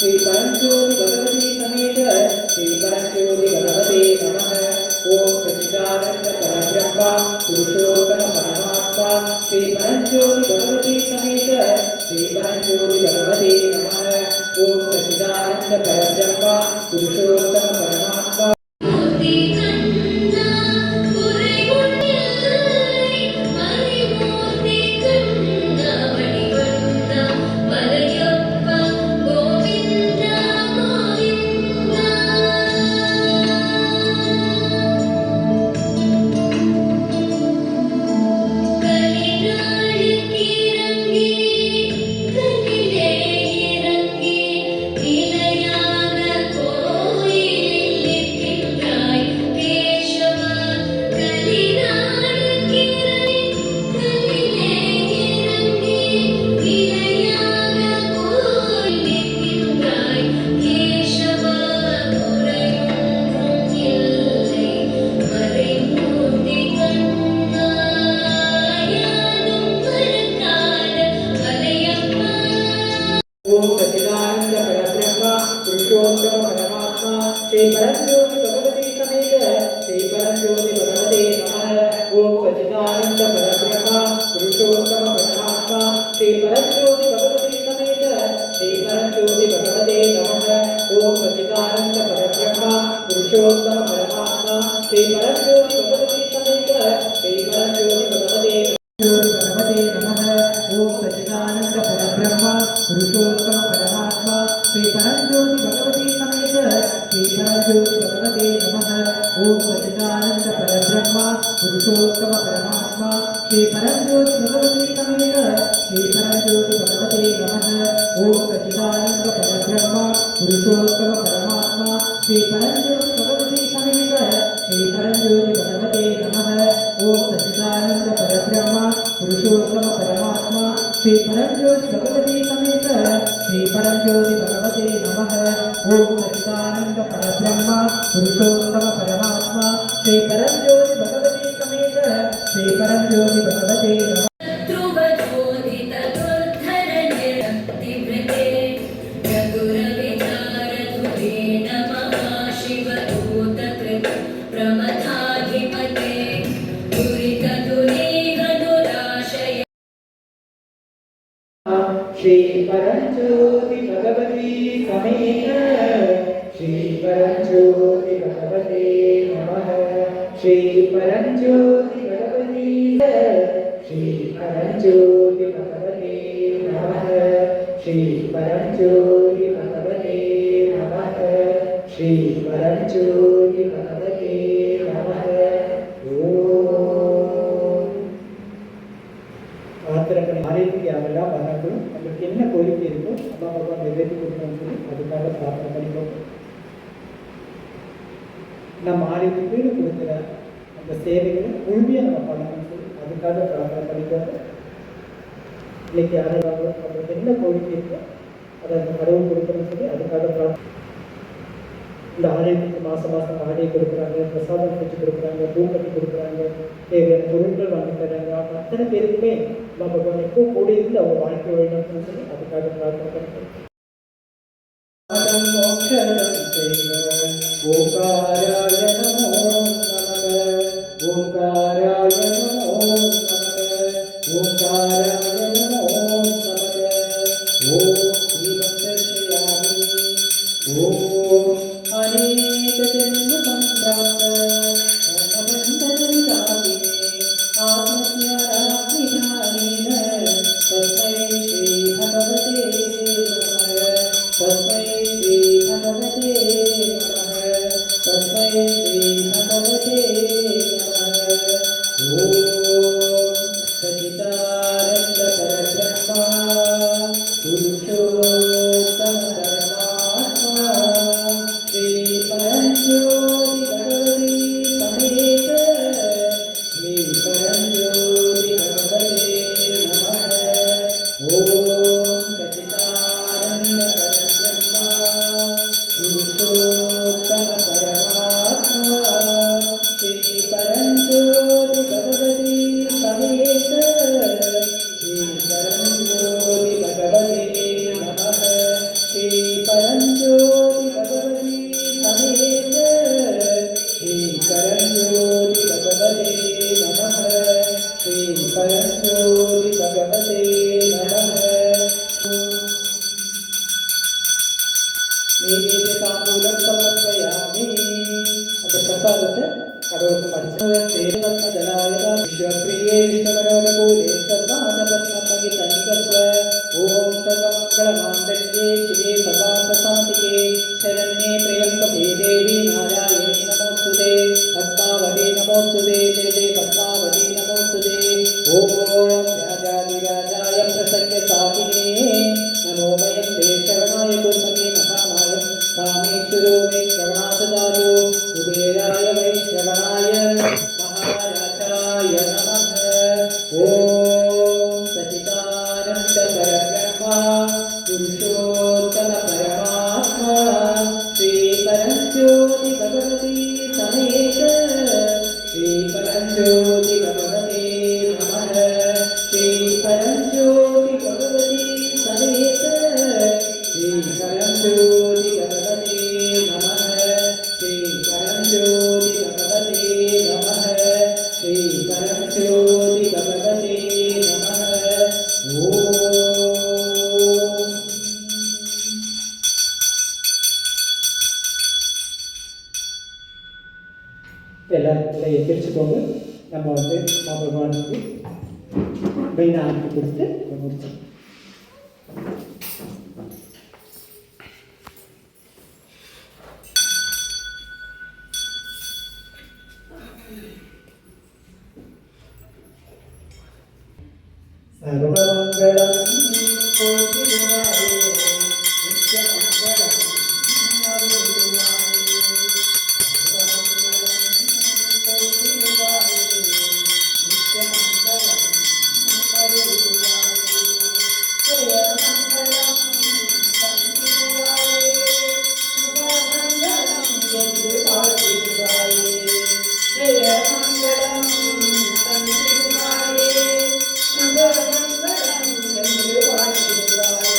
श्री परंज्योति भगवती समेत श्री परंज्योति भगवते नमः। ओम सच्चिदानंद परब्रह्म पुरुषोत्तम परमात्मा श्री परंज्योति भगवती समेत श्री परंज्योति भगवती नमः। ओम सच्चिदानंद परब्रह्म पुरुषोत्तम परमात्मा श्री परंज्योति भगवती समेत श्री परंज्योति भगवते नमः। ओम सच्चिदानंद परब्रह्म पुरुषोत्तम परमात्मा श्री परंज्योति भगवती समेत श्री परंज्योति भगवते नमः। ओम सच्चिदानंद परब्रह्म पुरुषोत्तम परमात्मा श्री परंज्योति भगवती समेत श्री परंज्योति भगवते नमः। ओम सच्चिदानंद परब्रह्म पुरुषोत्तम परमात्मा श्री परंज्योति भगवती समेत श्री परंज्योति भगवते नमः। ओम सच्चिदानंद परब्रह्म पुरुषोत्तम परमात्मा श्री परंज्योति भगवती समेत श्री परंज्योति भगवते नमः। ओम सच्चिदानंद परब्रह्म पुरुषोत्तम परमात्मा श्री परंज्योति भगवती समेत श्री परंज्योति भगवते नमः। ओम सच्चिदानंद परब्रह्म पुरुषोत्तम परमात्मा श्री परंज्योति भगवती समेत श्री परंज्योति भगवते नमः। ओम सच्चिदानंद परब्रह्म पुरुषोत्तम परमात्मा श्री परंज्योति भगवती समेत श्री परंज्योति भगवते नमः। श्री परंज्योति भगवती समेत श्री परंज्योति भगवते नमः। श्री परंज्योति भगवती श्री परंज्योति भगवते नमः। श्री परंज्योति भगवते नमः। श्री परंज्योति भगवते नमः। ஆலயத்துக்கு யாரெல்லாம் வராங்களோ அவங்களுக்கு என்ன கோரிக்கை இருக்கோ அம்மா பாப்பா நிறைவேற்றி கொடுக்கணும்னு சொல்லி அதுக்காக பிரார்த்தனை பண்ணிக்கோம். நம்ம ஆலயத்துக்கு கொடுக்குற அந்த சேவைகளை முழுமையாக நம்ம பண்ணணும்னு சொல்லி அதுக்காக பிரார்த்தனை பண்ணிக்கோங்க. இன்னைக்கு யாரும் அவங்களுக்கு என்ன கோரிக்கை இருக்கோ அதை அந்த கடவுள் கொடுக்கணும்னு சொல்லி அதுக்காக பிரார்த்தனை. இந்த ஆலயத்துக்கு மாதம் மாதம் ஆடையை கொடுக்குறாங்க, பிரசாதம் வச்சு கொடுக்குறாங்க, பூ கட்டி கொடுக்குறாங்க, தேவையான பொருட்கள் வாங்கி தராங்க. அவங்க அத்தனை பேருக்குமே நம்ம பகவான் எப்போ கூட இருந்து அவங்க வாழ்க்கை வேணும்னு சொல்லி அதுக்காக பிரார்த்தனை பண்ணுறோம். तस्मै श्री भगवते नमः। तस्मै श्री करोतु पञ्चवत्सेवत्मजलाय विश्वप्रिये विश्ववरोदकूले सर्वादपद्मपगितनिकस्व ॐ सर्वमङ्गलमाङ्गल्ये शिवे सर्वार्थसाधिके शरण्ये त्र्यम्बके देवी नारायणी नमोस्तुते पद्मावती नमोस्तुते देवी पद्मावती नमोस्तुते ॐ राजाधिराजाय प्रसन्नसाधिने नमो वयं ते शरणाय कुर्महे महामाय कामेश्वरो मे श्रवणासदारो कुबेराय वै श्रवणाय महाराजाय नमः ॐ सच्चिदानन्द परब्रह्मा पुरुषोत्तम परमात्मा श्रीपरञ्ज्योति भगवती समेत श्रीपरञ्ज्योति भगवते नमः श्रीपरञ्ज्योति भगवती समेत श्रीपरञ्ज्योति भगवते नमः श्रीपरञ्ज्योति भगवते नमः श्रीपरञ्ज्योति भगवते नमः எல்லாரும் எதிர்த்துக்கோங்க. நம்ம பகவானுக்கு மெயின் ஆரம்பி கொடுத்து முடிச்சோம். सर्वमङ्गलं कोटिवाये नित्यमङ्गलं हरिवाये सर्वमङ्गलं कोटिवाये नित्यमङ्गलं हरिवाये जयमङ्गलं सन्निवाये शुभमङ्गलं यद्वादिवाये जयमङ्गलं सन्निवाये शुभमङ्गलं यद्वादिवाये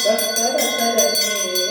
भक्तवत्सलने